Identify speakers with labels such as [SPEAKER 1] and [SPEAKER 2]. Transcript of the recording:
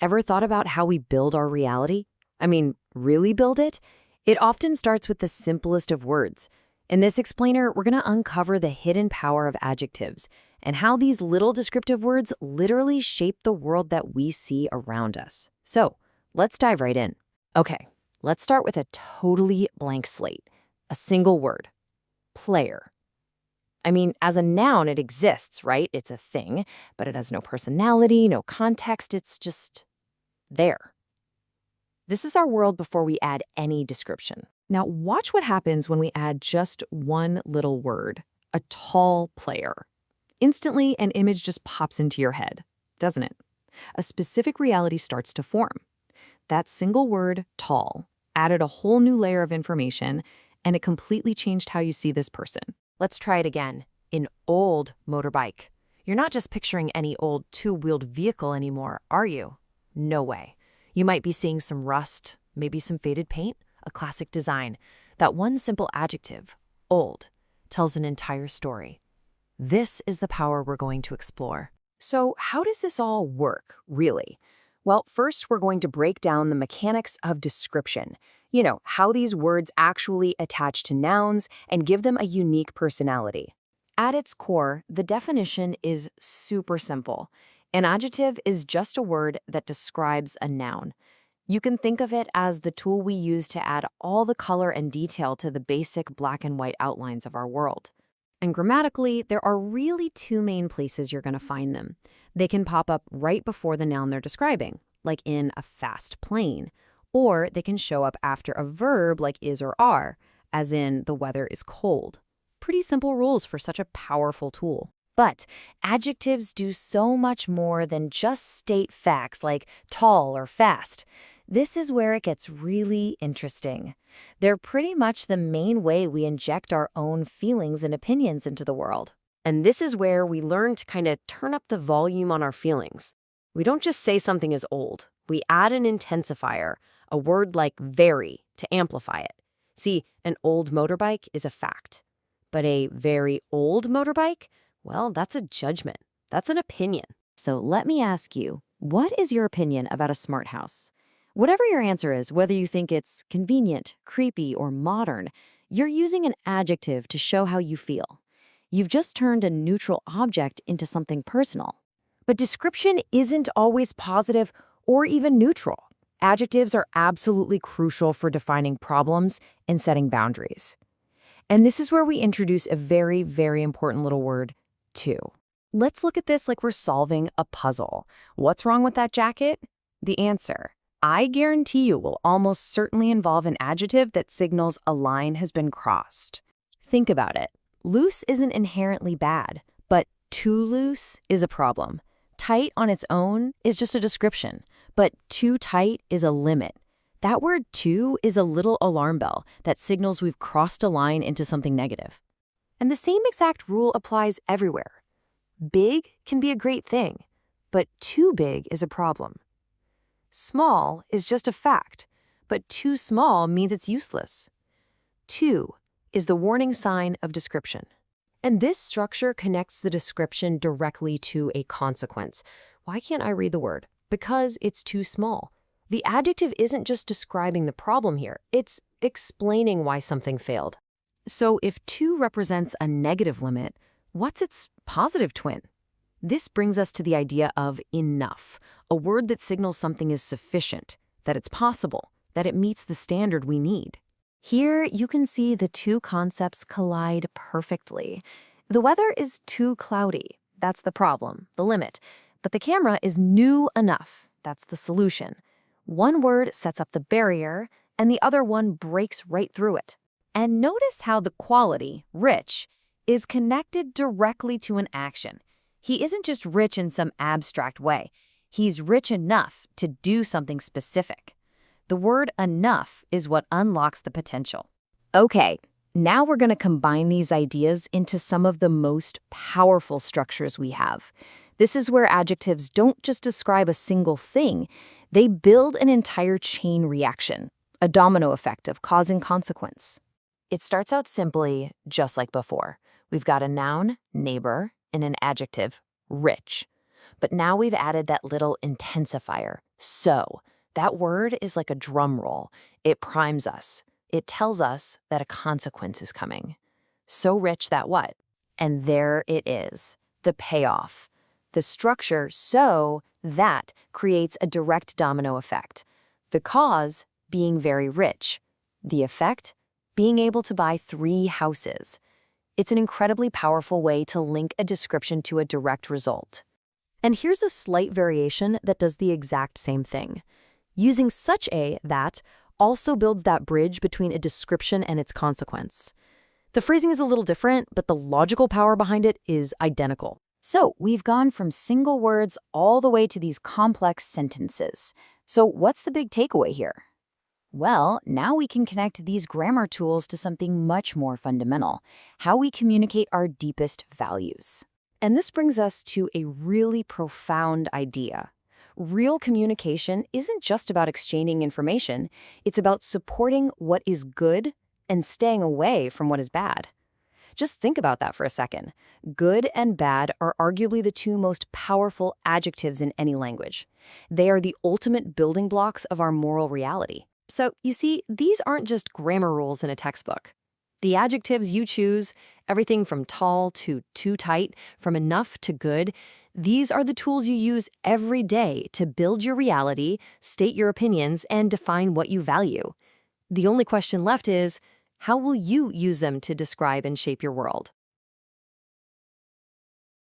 [SPEAKER 1] Ever thought about how we build our reality? I mean, really build it? It often starts with the simplest of words. In this explainer, we're going to uncover the hidden power of adjectives and how these little descriptive words literally shape the world that we see around us. So, let's dive right in. Okay, let's start with a totally blank slate. A single word. Player. I mean, as a noun, it exists, right? It's a thing, but it has no personality, no context. It's just there. This is our world before we add any description. Now, watch what happens when we add just one little word, a tall player. Instantly, an image just pops into your head, doesn't it? A specific reality starts to form. That single word, tall, added a whole new layer of information, and it completely changed how you see this person. Let's try it again. An old motorbike. You're not just picturing any old two-wheeled vehicle anymore, are you? No way. You might be seeing some rust, maybe some faded paint, a classic design. That one simple adjective, old, tells an entire story. This is the power we're going to explore. So how does this all work, really? Well, first we're going to break down the mechanics of description. You know, how these words actually attach to nouns and give them a unique personality. At its core, the definition is super simple. An adjective is just a word that describes a noun. You can think of it as the tool we use to add all the color and detail to the basic black and white outlines of our world. And grammatically, there are really two main places you're going to find them. They can pop up right before the noun they're describing, like in a fast plane, or they can show up after a verb like is or are, as in the weather is cold. Pretty simple rules for such a powerful tool. But adjectives do so much more than just state facts like tall or fast. This is where it gets really interesting. They're pretty much the main way we inject our own feelings and opinions into the world. And this is where we learn to kind of turn up the volume on our feelings. We don't just say something is old. We add an intensifier, a word like very, to amplify it. See, an old motorbike is a fact. But a very old motorbike? Well, that's a judgment. That's an opinion. So let me ask you, what is your opinion about a smart house? Whatever your answer is, whether you think it's convenient, creepy, or modern, you're using an adjective to show how you feel. You've just turned a neutral object into something personal. But description isn't always positive or even neutral. Adjectives are absolutely crucial for defining problems and setting boundaries. And this is where we introduce a very, very important little word, to. Let's look at this like we're solving a puzzle. What's wrong with that jacket? The answer, I guarantee you, will almost certainly involve an adjective that signals a line has been crossed. Think about it. Loose isn't inherently bad, but too loose is a problem. Tight on its own is just a description, but too tight is a limit. That word too is a little alarm bell that signals we've crossed a line into something negative. And the same exact rule applies everywhere. Big can be a great thing, but too big is a problem. Small is just a fact, but too small means it's useless. Too is the warning sign of description. And this structure connects the description directly to a consequence. Why can't I read the word? Because it's too small. The adjective isn't just describing the problem here, it's explaining why something failed. So if too represents a negative limit, what's its positive twin? This brings us to the idea of enough, a word that signals something is sufficient, that it's possible, that it meets the standard we need. Here you can see the two concepts collide perfectly. The weather is too cloudy. That's the problem, the limit. But the camera is new enough. That's the solution. One word sets up the barrier, and the other one breaks right through it. And notice how the quality, rich, is connected directly to an action. He isn't just rich in some abstract way. He's rich enough to do something specific. The word enough is what unlocks the potential. Okay, now we're going to combine these ideas into some of the most powerful structures we have. This is where adjectives don't just describe a single thing. They build an entire chain reaction, a domino effect of cause and consequence. It starts out simply, just like before. We've got a noun, neighbor, and an adjective, rich. But now we've added that little intensifier, So, that word is like a drum roll. It primes us. It tells us that a consequence is coming. So rich that what? And there it is, the payoff. The structure so that creates a direct domino effect. The cause being very rich. The effect being able to buy 3 houses. It's an incredibly powerful way to link a description to a direct result. And here's a slight variation that does the exact same thing. Using such a that also builds that bridge between a description and its consequence. The phrasing is a little different, but the logical power behind it is identical. So we've gone from single words all the way to these complex sentences. So what's the big takeaway here? Well, now we can connect these grammar tools to something much more fundamental, how we communicate our deepest values. And this brings us to a really profound idea. Real communication isn't just about exchanging information, it's about supporting what is good and staying away from what is bad. Just think about that for a second. Good and bad are arguably the 2 most powerful adjectives in any language. They are the ultimate building blocks of our moral reality. So, you see, these aren't just grammar rules in a textbook. The adjectives you choose, everything from tall to too tight, from enough to good, these are the tools you use every day to build your reality, state your opinions, and define what you value. The only question left is, how will you use them to describe and shape your world?